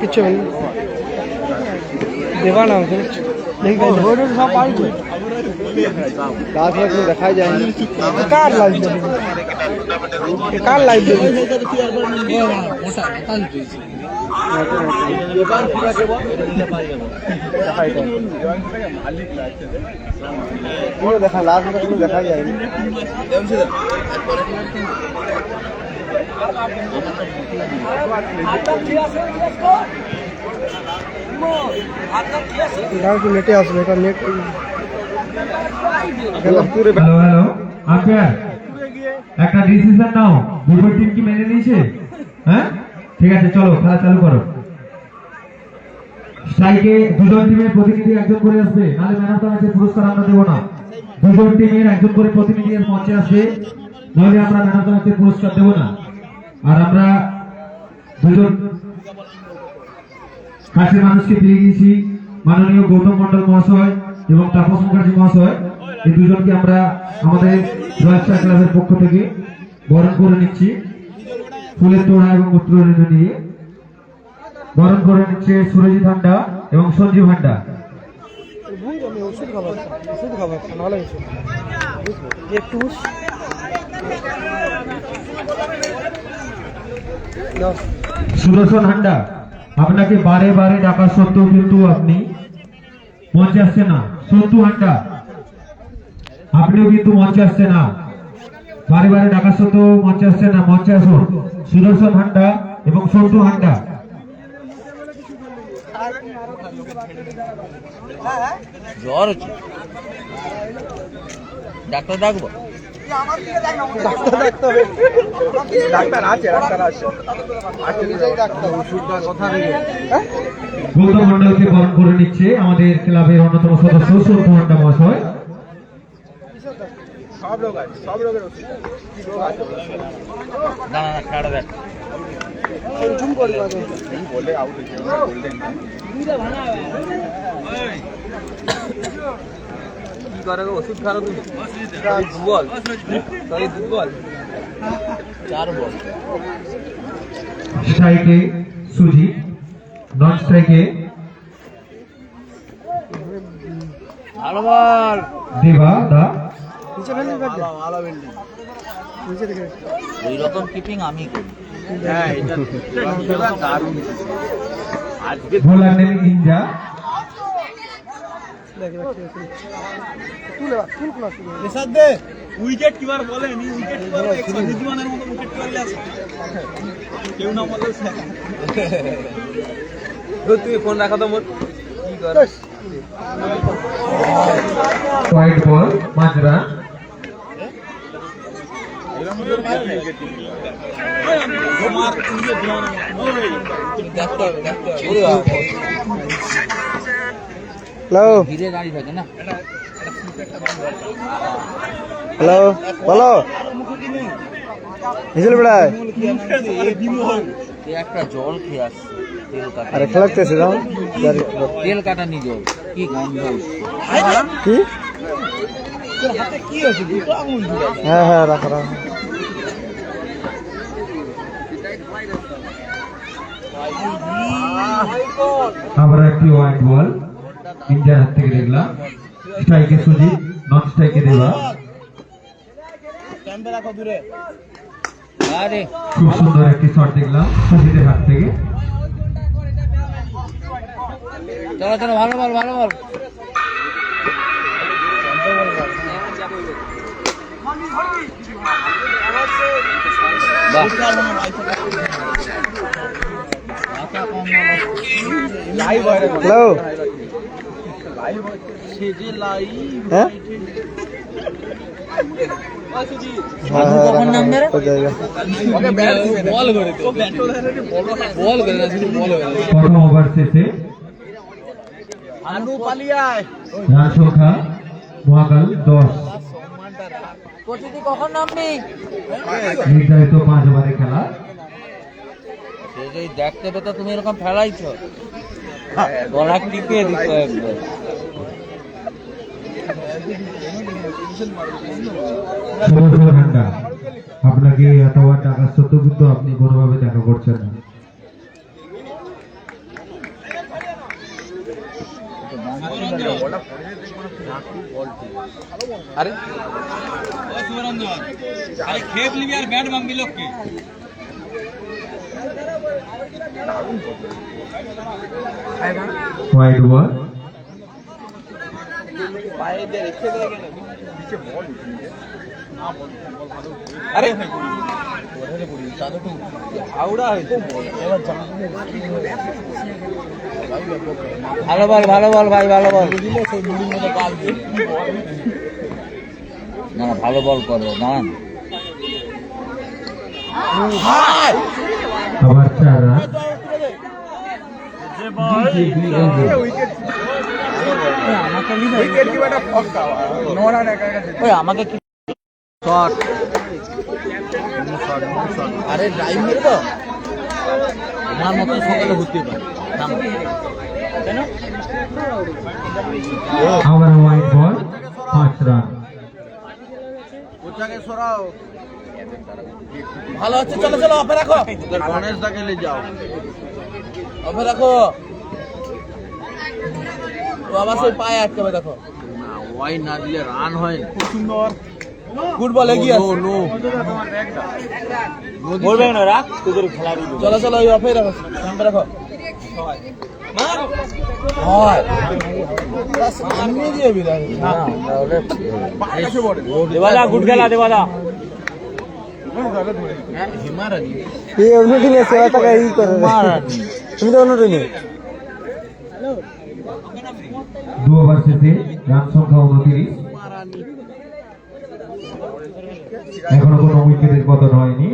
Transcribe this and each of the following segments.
কিচ্ছু দেবা না সব পারবে দেখাই যায় কার লাইভ দেবে কার লাইভ দেবে দেখা লাস্ট দেখা যায় নেটে আসবে এটা নেট হ্যালো আম্পায়ার একটা ডিসিশন নাও দুটো টিম কি মেনে নিয়েছে হ্যাঁ ঠিক আছে চলো খেলা চালু করো স্ট্রাইকে দুজন টিমের প্রতিনিধি একজন করে আসবে নালে ম্যান অফ দ্য ম্যাচের পুরস্কার আমরা দেব না দুজন টিমের একজন করে প্রতিনিধি মঞ্চে আসবে নইলে আমরা ম্যান অফ দ্য ম্যাচের পুরস্কার দেব না আর আমরা দুজন কাছের মানুষকে পেয়ে গেছি মাননীয় গৌতম মন্ডল মহাশয় এবং তাপস মুখার্জি মহাশয় এই দুজনকে আমরা আমাদের রয়্যাল স্টার ক্লাবের পক্ষ থেকে বরণ করে নিচ্ছি ফুলের তোড়া এবং মূত্র নিয়ে বরণ করে নিচ্ছে সুরজিৎ হান্ডা এবং সঞ্জীব হান্ডা সুদর্শন হান্ডা আপনাকে বারে বারে ডাকা সত্ত্বেও কিন্তু আপনি মঞ্চে আসছে না সন্তু হান্ডা আপনিও কিন্তু মঞ্চে আসছে না বারে বারে ডাকা সত্ত্বেও মঞ্চে আসছে না মঞ্চে আসুন সুদর্শন হান্ডা এবং সন্তু হান্ডা জ্বর হচ্ছে ডাক্তার ডাকবো গৌতম মন্ডলকে বরণ করে নিচ্ছে আমাদের ক্লাবের অন্যতম সদস্য সন্তু হান্ডা মহাশয় সব লোক আছে সব লোকের না না ছাড়া দেখ ঝুম করে বলে আউট হয়েছে কি করে ওষুধ খাওয়া তুমি দুর্বল তাই দুর্বল 4 বল স্ট্রাইকে সুজিত নন স্ট্রাইকে ভালো বল দেবা দা নিচে ফেলে ভালো বিল্ডিং নিচে দেখে ওই রকম কিপিং আমি করি হ্যাঁ এটা দারুণ আজকে বোলার নেম ইনজা দেখে তুলে ফুল ক্লাস এসাদ দে উইকেট কিবার বলে নি উইকেট কিবার নিদিমানের মতো উইকেট কিবারলে আছে কেউ না বলে তুমি ফোন রাখো তো মোর কি কর হোয়াইট বল 5 রান হ্যালো ধীরে গাড়ি থাকে না হ্যালো বলো হিজল বেড়ায় একটা জল খেয়ে আসছে তেল কাটা আরে খেলাতেছে যাও তেল কাটা নি জল কি গন্ধ কি তোর হাতে কি আছে দুটো আঙুল হ্যাঁ হ্যাঁ রাখো রাখো আবার একটি হোয়াইট বল ইন্ডিয়ার হাত থেকে দেখলাম স্ট্রাইকে সুজিত নন স্ট্রাইকে দেবা ক্যাম্পে রাখো দূরে আরে খুব সুন্দর একটি শট দেখলাম সুজিতের হাত থেকে চলো চলো ভালো বল ভালো বল হ্যালো হ্যাঁ কখন নাম ধরে বল করে তো বল করে না শুধু বল করে প্রথম ওভার শেষে আনু পালিয়ায় রান সংখ্যা মহাকাল 10 প্রতিটি কখন নামবি নির্ধারিত 5 ওভারে খেলা সেই দেখতে পেতে তুমি এরকম ফেলাইছো গলা টিপে দিত একবার সুদর্শন হান্ডা আপনাকে এতবার টাকা সত্ত্বেও কিন্তু আপনি কোনোভাবে দেখা করছেন না। আরে আরে খেপ নিবি আর ব্যাট ভাঙবি লোককে হোয়াইট বল, পায়ে দিয়ে রেখে দেয় কেন? আরে হাওড়া হয়েছে। ভালো বল ভালো বল ভাই ভালো বল। না না ভালো বল করো দাঁড়ান। আবার 4 রান। আমাকে কি শট? আরে ড্রাইভ মেরে তো আমার মতো সকালে হতে পারে। আবার হোয়াইট বল, 5 রান। ভালো হচ্ছে, চলো চলো অফে রাখো। গণেশ দা গেলে যাও, অফে রাখো। তো আবার সেই পায়ে আটকাবে, দেখো না ওয়াই না দিলে রান হয় না। খুব সুন্দর গুড বল এগিয়ে আসো। বলবে না রাখ তোদের খেলা। চলো চলো ওই অফে রাখো, সামনে রাখো। হয় সামনে দিয়ে বিরাট না দেবাদা গুড খেলা দেবাদা। হিমারানি এই অন্যদিনে সেবা টাকা এই করে তুমি তো অন্যদিনে 2 ওভার শেষে রান সংখ্যা 29। এখনো কোনো উইকেটের পতন হয়নি।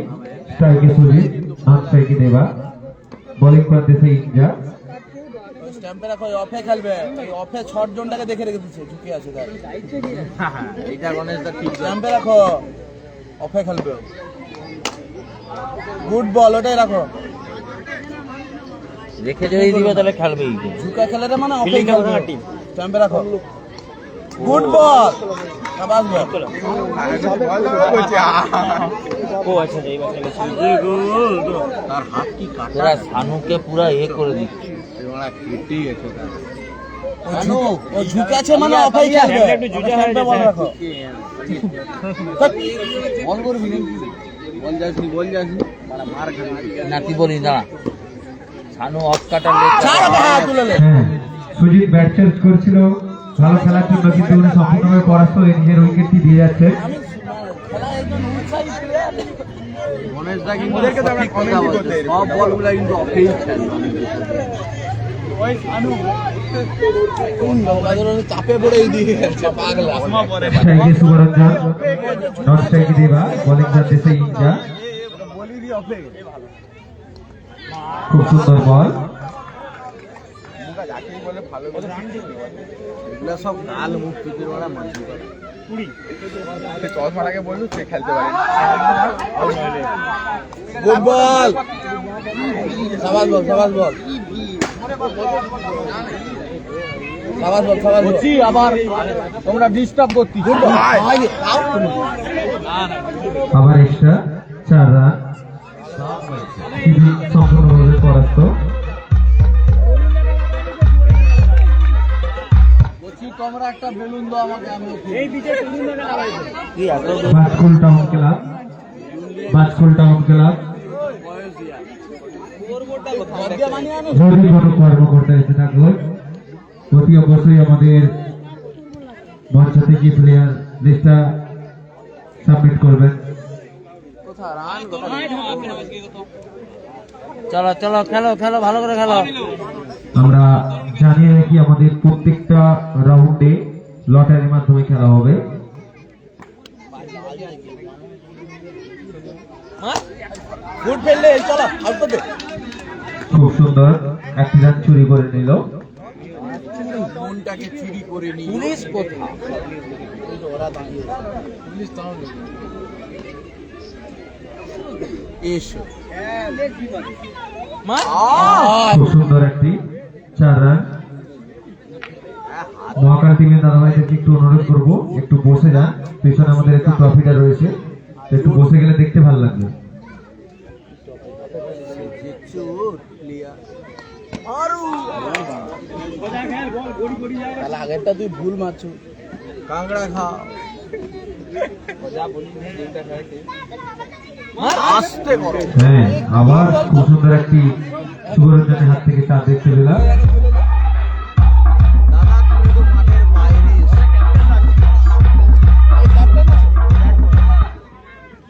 স্ট্রাইকে সুজিত, নন স্ট্রাইকে দেবা, বোলিং প্রান্তে ইনজা। স্ট্যাম্পে রাখো, অফে খেলবে। অফে শর্ট জোনটাকে দেখে রেখে দিচ্ছে, ঝুঁকে আছে তার। এইটা গণেশ দা ঠিক স্ট্যাম্পে রাখো, অফে খেলবে। গুড বল, ওটাই রাখো। রেখে যদি দিবে তাহলে খেলবে। ঝুঁকা খেলাটা মানে অফে খেলবে। স্ট্যাম্পে রাখো, গুড বল। শাবাশ বল। ও আচ্ছা এই বাচ্চা তার হাত কি কাটা, সানুকে পুরো এ করে দিচ্ছে। ওরা কেটে গেছে তার সানু। ও ঝুঁকাছে মানে অফে খেলবে। একটু ঝুঁকা হয়ে বল রাখো। বল করবি নাকি? বল যাসনি মানে মার খাবি। নাতি বলি না সানু অফ কাটার লেগ চার হাত তুলে লে। হ্যাঁ, সুজিত ব্যাট চেঞ্জ করছিল ভালো খেলার জন্য, কিন্তু উনি সম্পূর্ণভাবে পরাস্ত হয়ে নিজের উইকেটটি দিয়ে যাচ্ছে। গণেশ দা কিন্তু সব বলগুলো কিন্তু অফেই চাপে পড়ে দিয়ে গেছে পাগলা। স্ট্রাইকে সুবরঞ্জন, নন স্ট্রাইকে দেবা, বোলিং প্রান্তে ইনজা। খুব সুন্দর বল। এগুলা সব গাল মুখ পিটিয়ে ওরা মানতে পারে। চশমাটাকে বললো সে খেলতে পারে। গুড বল, শাবাশ বল শাবাশ বল শাবাশ বল শাবাশ বল। আবার তোমরা ডিস্টার্ব করতি। গুড বল, আবার এক্সট্রা 4 রান। সম্পূর্ণভাবে পরাস্ত। তোমরা একটা বেলুন দাও আমাকে, আমি এই বিটে বেলুন লাগাইবো। Bajkul town club, Bajkul town club যদি কোনো কর্মকর্তা এসে থাকলো অতি অবশ্যই আমাদের মঞ্চ থেকে প্লেয়ার লিস্টটা সাবমিট করবেন। চলো চলো খেলো খেলো ভালো করে খেলো। আমরা জানিয়ে রাখি আমাদের প্রত্যেকটা রাউন্ডে লটারির মাধ্যমে খেলা হবে। গুড ফেললে চলো আউট করবে। খুব সুন্দর একটি রান চুরি করে নিল। মনটাকে চুরি করে নি। পুলিশ কোথায়? ওরা দাঁড়িয়ে পুলিশ তাও এসো। খুব সুন্দর একটি 4 রান। মহাকাল টিমের দাদাভাইদেরকে একটু অনুরোধ করবো একটু বসে যান, পেছনে আমাদের একটু ট্রফিটা রয়েছে। একটু বসে গেলে দেখতে ভালো লাগবে। তাহলে আগেরটা তুই ভুল মারছো। কাঁকড়া খাও। আস্তে করো। হ্যাঁ, আবার খুব সুন্দর একটি শুভরঞ্জনের হাত থেকে চার দেখতে পেলাম। দাদা তুমি তো মাঠের বাইরে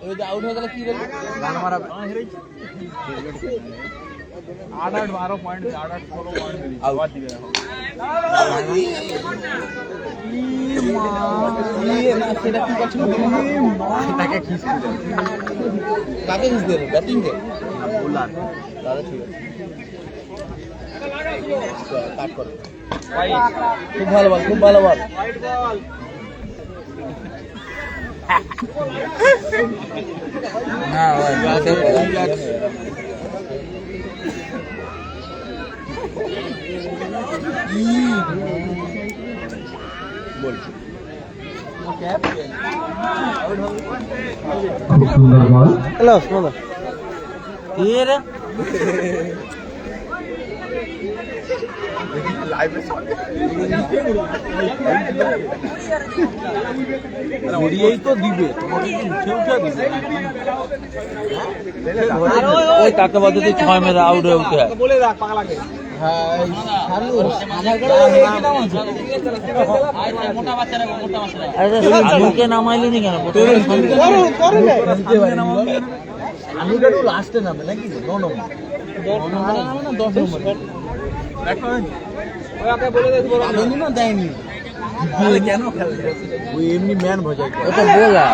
ওই যে আউট হয়ে গেলে কি বলবো? গান মারা आठ 12 पॉइंट 8 16 पॉइंट आउट दिवे এখন সেটাকে খিস দিলে কাকে খিস দিলে ব্যাটিং কে বোলার তাহলে ঠিক আছে কাট করো খুব ভালো বল খুব ভালো বল वाइट बॉल না ভাই বল খুব সুন্দর বল। হ্যালো শোনো এর ঘুরিয়েই তো দিবে তোমাকে কি উঠে উঠে দিবে ওই কাকে পদ্ধতি 6 মেরে আউট হয়ে উঠে बोले राख पागला के আলুকে নামাইলি নি কেন আলুটা তো লাস্টে নামে নাকি 9 নম্বর 10 নম্বর ওকে বলে দে বড় আলু না দেয়নি কেন ওই এমনি ম্যান ভজাই ওটা বলা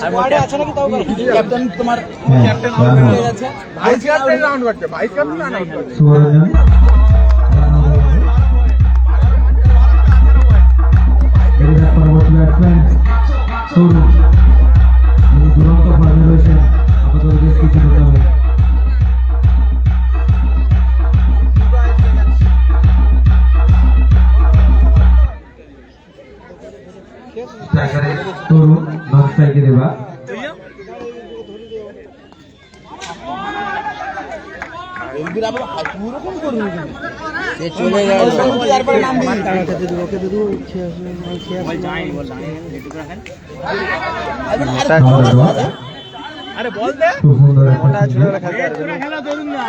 স্কোয়াডে আছে নাকি তাও ক্যাপ্টেন তোমার ক্যাপ্টেন আউট হয়ে গেছে ভাইস ক্যাপ্টেন রাউন্ড করছে ভাইস ক্যাপ্টেন রান আউট করছে শুভরঞ্জন এর পরবর্তী ব্যাটসম্যান সৌরভ, তিনি দুরন্ত ফর্মে রয়েছেন। আমাদের বেশ কিছু হতে হবে। স্ট্রাইকারে তরুণ, নন স্ট্রাইকে দেবা। এইদিন আবার পুরো রকম করে সে চলে গেল তারপরে নাম দিই আমাদের বল। আরে বল দে খুব সুন্দর একটা ছিল। খেলা ধরুন না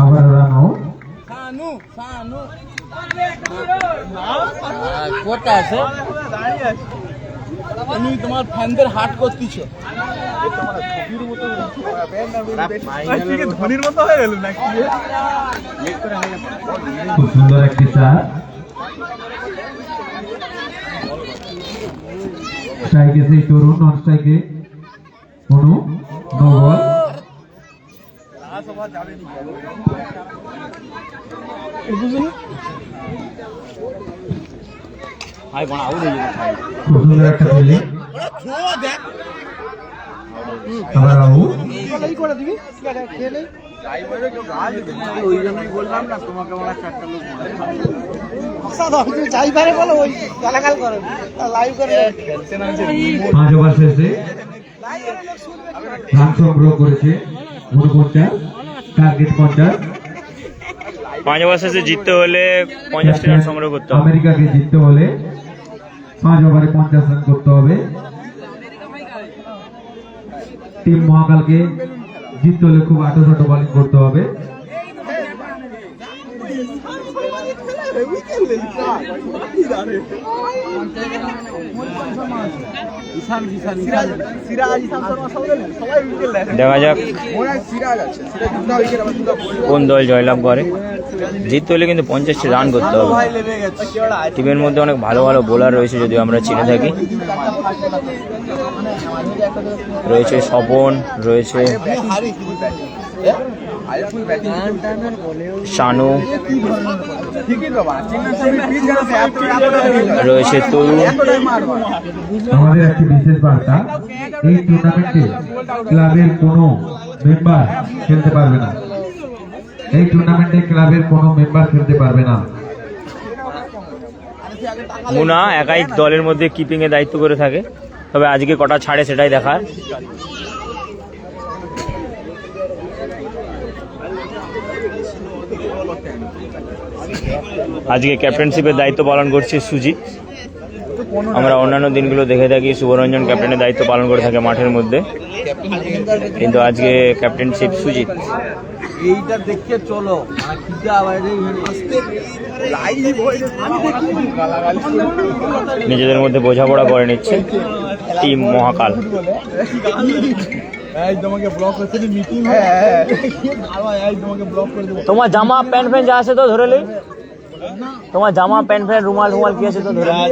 আবার রান আউট। সানু সানু কোটা আছে দাঁড়িয়ে আছে তুমি তোমার ফ্যানদের হাট করতেছ আজকে ধোনির মতো হয়ে গেল নাকি খুব সুন্দর একটি চার। স্ট্রাইকে সেই তরুণ, নন স্ট্রাইকে অনু, নো বল। ভাই বড় আউট হয়ে যাবে খুব সুন্দর একটা ফিল্ডিং। আবার আউট। এই করে দিবি খেলে ওই জন্যই বললাম না তোমাকে আমরা চারটা লোক সাদা তুমি যাই পারে বলো ওই গালাগাল করে লাইভ করে 5 ওভার শেষে রান সংগ্রহ করেছে 49, টার্গেট 50। 5 ওভার শেষে জিততে হলে 50 রান সংগ্রহ করতে হবে। আমেরিকাকে জিততে হলে 5 ওভারে 50 রান করতে হবে। টিম মহাকালকে জিততে হলে খুব আটো-সাটো বোলিং করতে হবে। দেখা যাক কোন দল জয়লাভ করে। জিততে হলে কিন্তু 50 রান করতে হবে। টিমের মধ্যে অনেক ভালো ভালো বোলার রয়েছে, যদিও আমরা চিনে থাকি। রয়েছে স্বপন, রয়েছে শানু, রয়েছে তরুণ। আমাদের একটি বিশেষ বার্তা, এই টুর্নামেন্টে ক্লাবের কোনো মেম্বার খেলতে পারবে না। এই টুর্নামেন্টে ক্লাবের কোনো মেম্বার খেলতে পারবে না। মুনা একাই দলের মধ্যে কিপিং এর দায়িত্ব করে থাকে, তবে আজকে কটা ছাড়ে সেটাই দেখার। আজকে ক্যাপ্টেনশিপের দায়িত্ব পালন করছে সুজিত। আমরা অন্যান্য দিনগুলো দেখে থাকি শুভরঞ্জন ক্যাপ্টেনের দায়িত্ব পালন করে থাকে মাঠের মধ্যে, কিন্তু আজকে ক্যাপ্টেনশিপ সুজিত। এইটা দেখে চলো নিজেদের মধ্যে বোঝাপড়া করে নিচ্ছে টিম মহাকাল। তোমার জামা প্যান্ট ফ্যান্ট যা আছে তো ধরে লি, তোমার জামা প্যান্ট ফ্যান্ট রুমাল রুমাল কি আছে তো ধরে লি।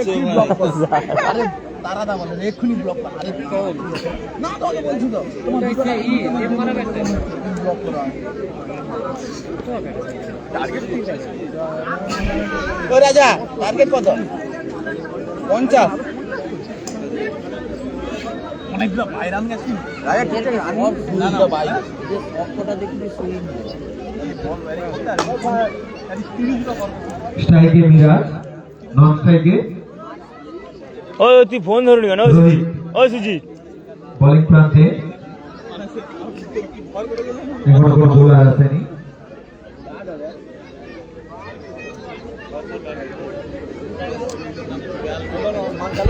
রাজা টার্গেট কত? 50। অনেকগুলো বাইরাম গেছে। রাজা ঠিক আছে, আমি না না ভাই অক্ষটা দেখবি সুই স্ট্রাইকে মিরাজ, নন স্ট্রাইকে ওই তুই ফোন ধরলি কেন রোহিত। ওই সুজিত? বোলিং প্রান্তে এখনো কোনো বোলার আসেনি।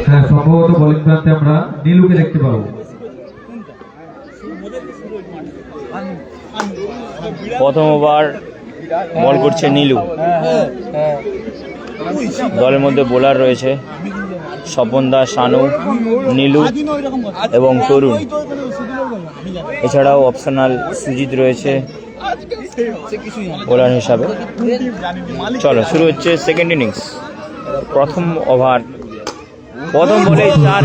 হ্যাঁ, সম্ভবত বোলিং প্রান্তে আমরা নীলুকে দেখতে পাবো। প্রথম ওভার বল করছে নীলু। দলের মধ্যে বোলার রয়েছে স্বপন দাস, শানু, নীলু এবং তরুণ। এছাড়াও অপশনাল সুজিত রয়েছে বোলার হিসাবে। চলো শুরু হচ্ছে সেকেন্ড ইনিংস। প্রথম ওভার, প্রথম বলে 4,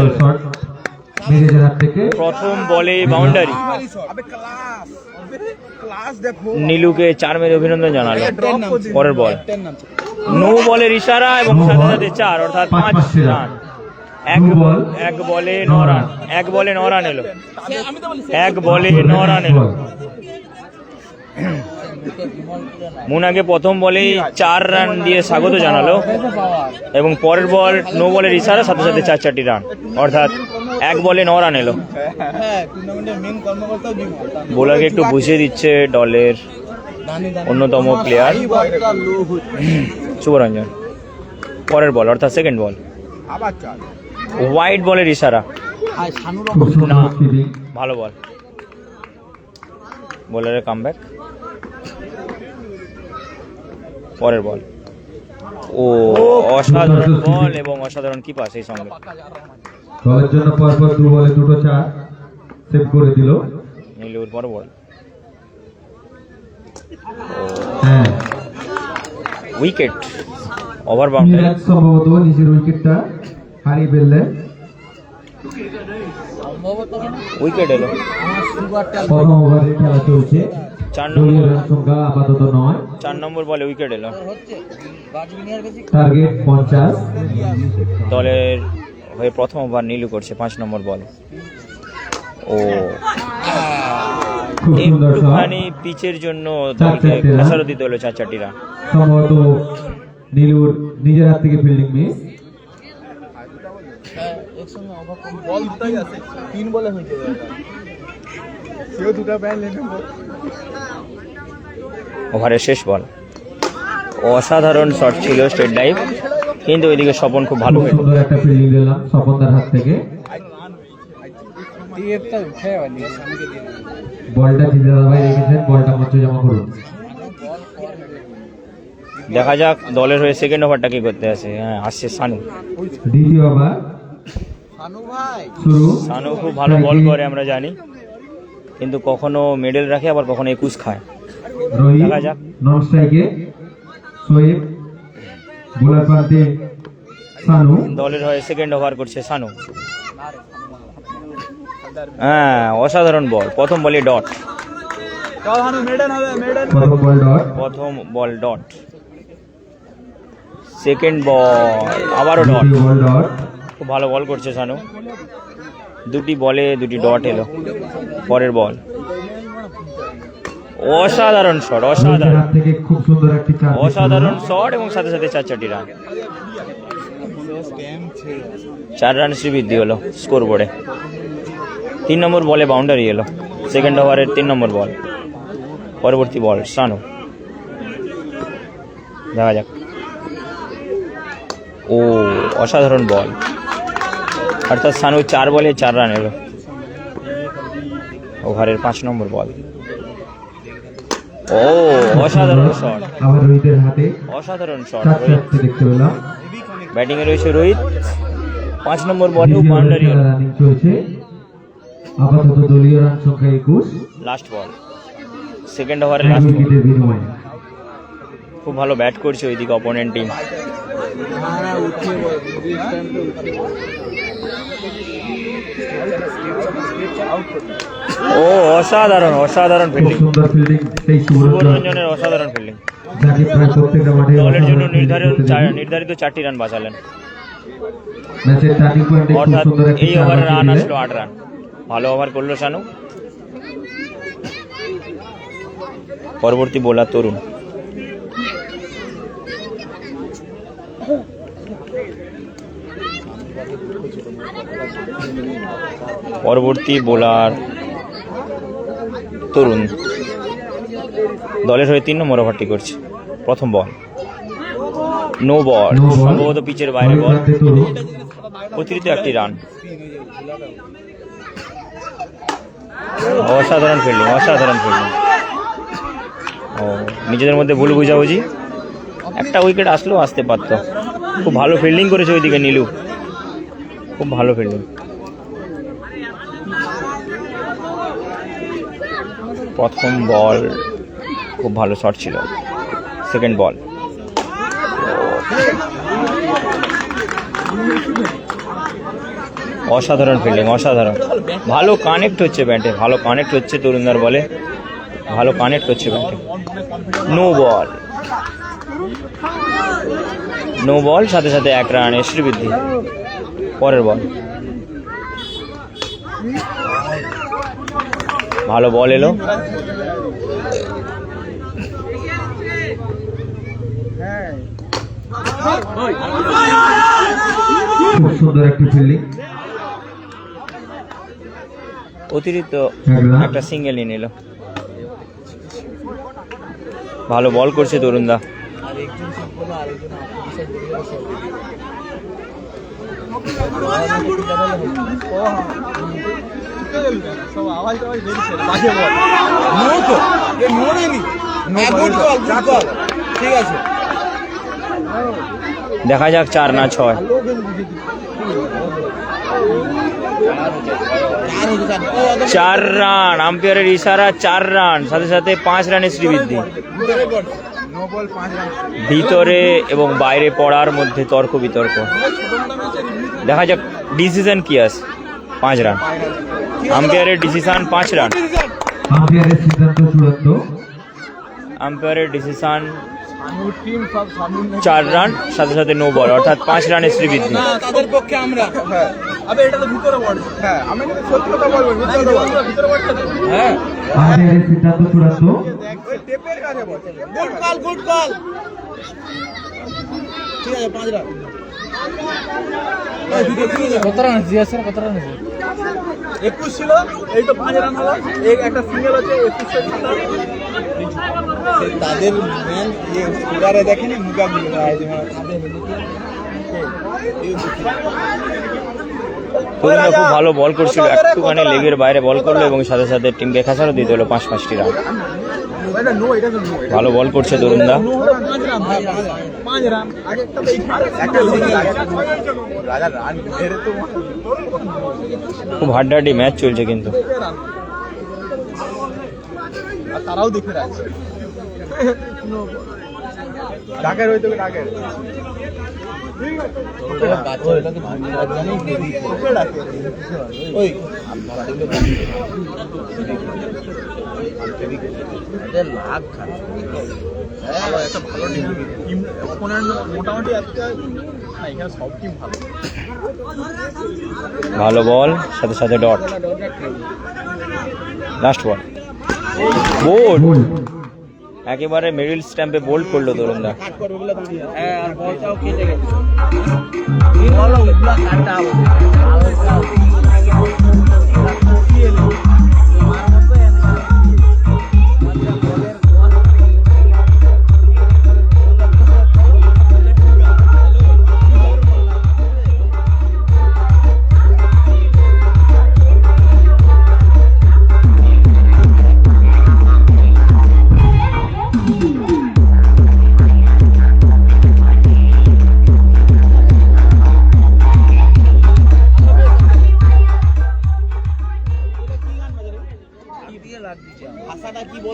মিরাজের হাত থেকে প্রথম বলে বাউন্ডারি। নীলুকে 4 মেরে অভিনন্দন জানালো। পরের বল নো বলের ইশারা এবং সাথে সাথে 4, অর্থাৎ 5 রান। এক বলে 9 রান, এক বলে 9 রান এলো, এক বলে 9 রান এলো। মুনাকে প্রথম বলেই 4 রান দিয়ে স্বাগত জানালো এবং পরের বল নো বলের ইশারা, সাথে সাথে 4 রান, অর্থাৎ এক বলে 9 রান এলো। বোলারকে একটু বুঝিয়ে দিচ্ছে দলের অন্যতম প্লেয়ার শুভরঞ্জন। পরের বল অর্থাৎ সেকেন্ড বল, হোয়াইট বলের ইশারা। খুব সুন্দর না, ফিল্ডিং। ভালো বল, বোলারের কামব্যাক। পরের বল, ও অসাধারণ বল এবং অসাধারণ কিপার সেই সঙ্গে। দলের জন্য পরপর 2 বলে 2 4 সেভ করে দিল। নীলুর পর বল, হ্যাঁ, উইকেট, ওভার বাউন্ডারি। মিরাজ সম্ভবত নিজের উইকেটটা হারিয়ে ফেললেন। উইকেট এলো। প্রথম ওভারে খেলা চলছে। 4 দলীয় নম্বর, রান সংখ্যা আপাতত 9। 4 নম্বর বলে উইকেট এলো। টার্গেট 50। দলের হয়ে প্রথম ওভার নীলু করছে 5 নম্বর বল। ও খুব সুন্দর শট। একটুখানি পিচের জন্য দলকে 4 রান। খেসারত দিতে হলো 4 রান। সম্ভবত নীলুর নিজের হাত থেকে ফিল্ডিং মিস। বল দুটাই আছে, 3 বলে হয়েছে। সেও দুটা ব্যাট নেবে। ওভারের শেষ বল, অসাধারণ শট ছিল, স্ট্রেট ডাইভ, কিন্তু ওইদিকে স্বপন খুব ভালো খুব খেলে। সুন্দর একটা ফিল্ডিং দিলাম স্বপনদার হাত থেকে। বলটা জিতে দাদা ভাই রেখেছেন, বলটা মঞ্চে জমা করুন। দেখা যাক দলের হয়ে সেকেন্ড ওভারটা কি করতে আসে। হ্যাঁ, আসছে সানু। দ্বিতীয় ওভার শুরু। সানু খুব ভালো বল করে আমরা জানি, কিন্তু কখনো মেডেল রাখে আবার কখনো 21 খায়। রোহিত দেখা যাক। নন স্ট্রাইকে সোয়েব, বোলার প্রান্তে সানু। দলের হয়ে সেকেন্ড ওভার করছে সানু। হ্যাঁ, অসাধারণ বল, প্রথম বলে ডট। প্রথম বল ডট। প্রথম বল ডট, সেকেন্ড বল আবারও ডট। দ্বিতীয় বল ডট। খুব ভালো বল করছে সানু, 2টি বলে 2টি ডট এলো। পরের বল অসাধারণ শট, রোহিতের অসাধারণ হাত থেকে খুব সুন্দর একটি চার অসাধারণ শট এবং সাথে সাথে 4 রান। 4 রান শ্রীবৃদ্ধি হলো স্কোর বোর্ডে। 3 নম্বর বলে বাউন্ডারি এলো, সেকেন্ড ওভারের 3 নম্বর বল। পরবর্তী বল সানু, দেখা যাক। ও অসাধারণ বল, অর্থাৎ সানু 4 বলে 4 রান এলো। ওভারের 5 নম্বর বল। ও অসাধারণ শট, আবার রোহিতের হাতে অসাধারণ শট। 4 চারটে দেখতে পেলাম। ব্যাটিং এ রয়েছে রোহিত। 5 নম্বর বলেও দ্বিতীয় বাউন্ডারি ওভারে হলো। রানিং চলছে, আপাতত দলীয় রান সংখ্যা 21, লাস্ট বল, সেকেন্ড ওভারের এক লাস্ট বল। উইকেটের বিনিময়ে। খুব ভালো ব্যাট করছে ওইদিকে অপোনেন্ট টিম। ও অসাধারণ, অসাধারণ খুব ফিল্ডিং, সুন্দর ফিল্ডিং সেই সুব্রত, সুব্রতরঞ্জনের অসাধারণ ফিল্ডিং। যাকে প্রায় প্রত্যেকটা মাঠে দলের জন্য অসাধারণ fielding করতে দেখি। নির্ধারিত 4টি রান বাঁচালেন, ম্যাচের টার্নিং পয়েন্টে খুব অর্থাৎ সুন্দর একটি এই চার ওভারে বাঁচিয়ে রান দিলেন। আসলো 8 রান। ভালো ওভার করলো শানু। পরবর্তী বোলার তরুণ। পরবর্তী বোলার তরুণ দলের হয়ে 3 নম্বর ওভারটি করছে। প্রথম বল, নো বল, No ball। সম্ভবত পিচের বাইরে বল। বল তরুণ। অতিরিক্ত 1টি রান। অসাধারণ ফিল্ডিং, অসাধারণ ফিল্ডিং। ও নিজেদের মধ্যে ভুল বুঝাবুঝি, একটা উইকেট আসলেও আসতে পারতো। খুব ভালো ফিল্ডিং করেছে ওইদিকে নীলু, খুব ভালো ফিল্ডিং। প্রথম বল খুব ভালো শট ছিল। সেকেন্ড বল, অসাধারণ ফিল্ডিং, অসাধারণ। ভালো কানেক্ট হচ্ছে ব্যাটে, ভালো কানেক্ট হচ্ছে তরুণদার বলে, ভালো কানেক্ট হচ্ছে ব্যাটে। নো বল, নো বল, সাথে সাথে 1 রান শ্রীবৃদ্ধি। পরের বল, ভালো বল এলো। খুব সুন্দর একটি ফিল্ডিং, অতিরিক্ত 1 রান। একটা সিঙ্গেল নিয়ে নিল। ভালো বল করছে তরুণদা। সব আওয়াজ টাওয়াজ বেরিয়েছে, বাজে বল। ঠিক আছে, দেখা যাক 4 না 6। 4 রান, আম্পায়ারের ইশারা 4 রান, সাথে সাথে 5 রানের শ্রীবৃদ্ধি। ভিতরে এবং বাইরে পড়ার মধ্যে তর্ক বিতর্ক। দেখা যাক ডিসিশন কি আছে। 5 রান, আম্পায়ারের ডিসিশন 5 রান। আম্পায়ারের সিদ্ধান্ত চূড়ান্ত। আম্পায়ারের ডিসিশন 4 রান, সাথে সাথে নো বল, অর্থাৎ 5 রানের শ্রীবৃদ্ধি। তাদের পক্ষে আমরা আবে এটা তো ভিতরে বল। হ্যাঁ, আমি কিন্তু সত্যি কথা বলবো, ভিতরে বল, ভিতরে বলটা তো। হ্যাঁ আম্পায়ারের সিদ্ধান্ত চূড়ান্ত। ওই টেপের কাছে বল। Good call, good call. ঠিক আছে, 5 রান। কত রান আছে স্যার, কত রান আছে? 21 ছিল, এই তো 5 রান হলো। এই একটা সিঙ্গেল হচ্ছে 21 ছিল। তাদের মেন স্কোরারে দেখেনি মুকাবিলা তরুণদা খুব ভালো বল করছিল, একটুখানি লেগের বাইরে বল করলো এবং সাথে সাথে টিমকে খেসারও দিতে হলো 5-5টি রান। এটা নো, এটা তো নো। ভালো বল করছে তরুণদা। নো হলো 5 রান, 5 রান। আগে একটা তো একটা সিঙ্গেল রাজা রান মেরে তো খুব হাড্ডাহাড্ডি ম্যাচ চলছে কিন্তু। রান। আর তারাও দেখে রাখছে। ডাকের হইতে ডাকের। ওই লাখ ভালো একটা ভালো টিম অপোনেন্ট মোটামুটি আজকে না, এখানে সব টিম ভালো। ভালো বল, সাথে সাথে dot. Last ball, bowled, bowled. একেবারে মিডল স্ট্যাম্পে বোল্ড করলো তরুণদা। হ্যাঁ আর বলটাও কেটে গেছে বলো ওগুলা কাটা হবে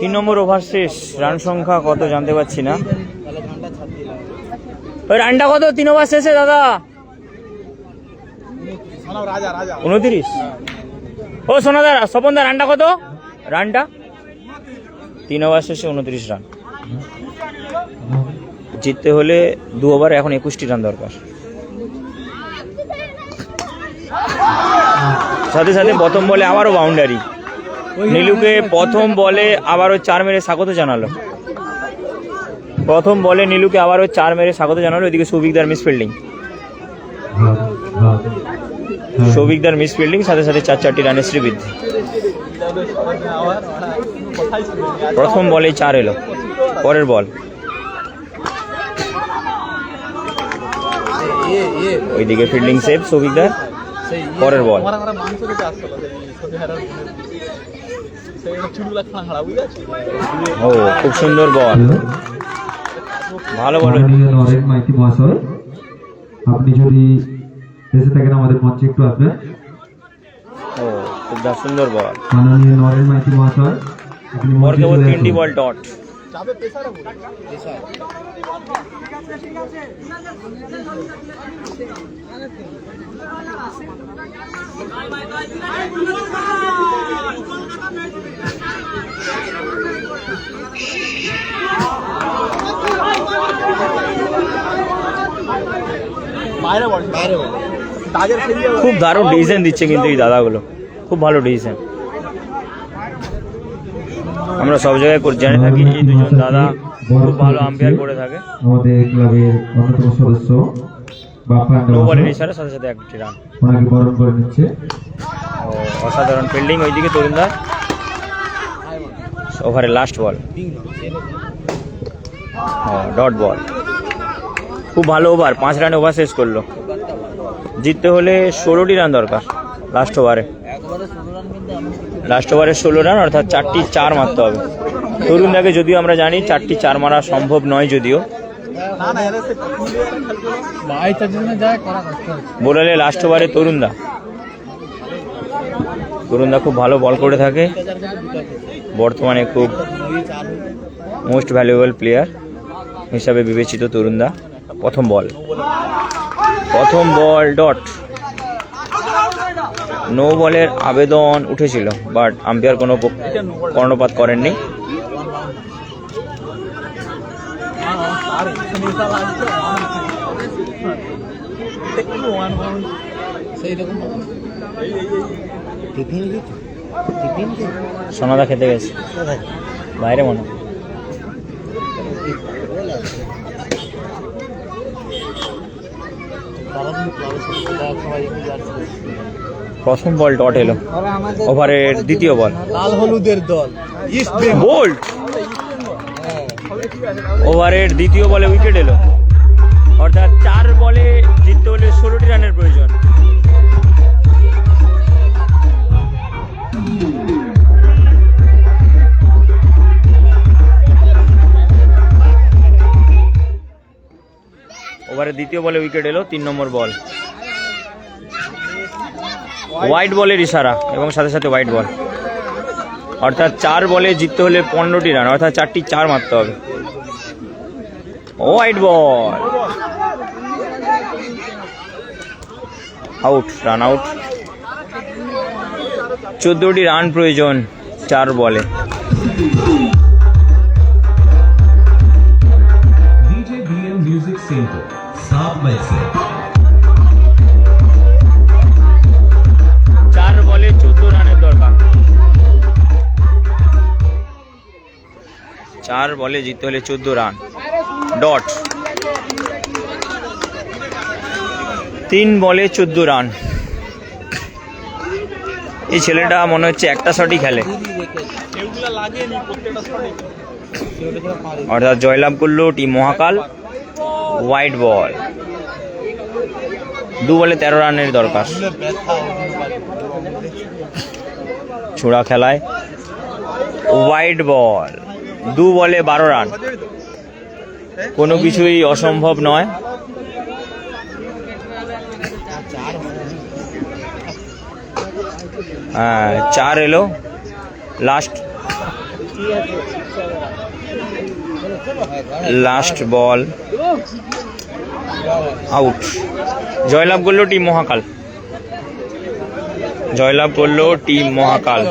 তিন নম্বর ওভার শেষ, রান সংখ্যা কত জানতে পারছি না। ওই রানটা কত 3 ওভার শেষে দাদা? 29। ও সোনাদা, স্বপনদা রানটা কত? রানটা 3 ওভার শেষে 29 রান। জিততে হলে 2 ওভার, এখন 21টি রান দরকার। সাথে সাথে প্রথম বলে আবারও বাউন্ডারি। নীলুকে প্রথম বলে আবারও 4 মেরে স্বাগত জানালো। প্রথম বলে নীলুকে আবারও 4 মেরে স্বাগত জানালো। এদিকে সৌভিকদার মিস ফিল্ডিং, সৌভিকদার মিস ফিল্ডিং, সাথে সাথে 4টি রানের শ্রীবৃদ্ধি। প্রথম বলে 4 এলো। পরের বল, ওইদিকে ফিল্ডিং সেভ সৌভিকদার। পরের বল, ও খুব সুন্দর বল, ভালো বল। মাননীয় নরেন মাইতি মহাশয়, আপনি যদি এসে থাকেন আমাদের মঞ্চে একটু আসবেন। ও খুব সুন্দর বল। মাননীয় নরেন মাইতি মহাশয়, আপনি মঞ্চে কেবল চলে 3টি আসুন। Ball dot. খুব দারুণ ডিসিশন দিচ্ছে কিন্তু এই দাদাগুলো, খুব ভালো ডিসিশন। আমরা সব জায়গায় জেনে থাকি এই দুজন দাদা খুব ভালো আম্পায়ার করে থাকে। আমাদের ক্লাবের অন্যতম সদস্য বাপ্পা নো বলের ইশারা, সাথে সাথে 1টি রান। ওনাকে বরণ করে নিচ্ছে। ও অসাধারণ ফিল্ডিং ওইদিকে তরুণদার। ওভারে লাস্ট বল, ডট বল। খুব ভালো ওভার, 5 রানে ওভার শেষ করলো। জিততে হলে 16টি রান দরকার লাস্ট ওভারে। লাস্ট ওভারে 16 রান, অর্থাৎ 4টি 4 মারতে হবে। তরুণদাকে যদিও আমরা জানি 4টি 4 মারা সম্ভব নয়, যদিও বোলারে লাস্ট ওভারে তরুণদা খুব ভালো বল করে থাকে। বর্তমানে খুব মোস্ট ভ্যালুয়েবল প্লেয়ার হিসাবে বিবেচিত তরুণদা। প্রথম বল ডট। নো বলের আবেদন উঠেছিল, বাট আম্পায়ার কোনো কর্ণপাত করেননি। সোনাদা খেতে গেছে বাইরে মনে। প্রথম বল ডট এলো। ওভারের দ্বিতীয় বল, লাল হলুদের দল বোল্ড। ওভারের দ্বিতীয় বলে উইকেট এলো, অর্থাৎ 4 বলে জিততে হলে 16টি রানের প্রয়োজন। ওভারের দ্বিতীয় বলে উইকেট এলো। 3 নম্বর বল, হোয়াইট বলের ইশারা এবং সাথে সাথে হোয়াইট বল, অর্থাৎ 4 বলে জিততে হলে 15টি রান, অর্থাৎ 4টি 4 মারতে হবে। White ball, out, run out. 14টি run প্রয়োজন 4 বলে। DJ BM Music Center, South Mysore. 4 বলে 14 রানের দরকার। 4 বলে জিততে হলে 14 রান। ডট। 3 বলে 14 রান। এই ছেলেটা মনে হচ্ছে একটা শটই খেলে, এগুলা লাগেনি প্রত্যেকটা শটে। অর্থাৎ জয়লাভ করলো টিম মহাকাল। White ball. 2 বলে 13 রানের দরকার। ছোড়া খেলায় হোয়াইট বল। 2 বলে 12 রান। কোনো কিছুই অসম্ভব নয়। হ্যাঁ, 4 এলো। লাস্ট বল। আউট। জয়লাভ করলো টিম মহাকাল। জয়লাভ করলো টিম মহাকাল।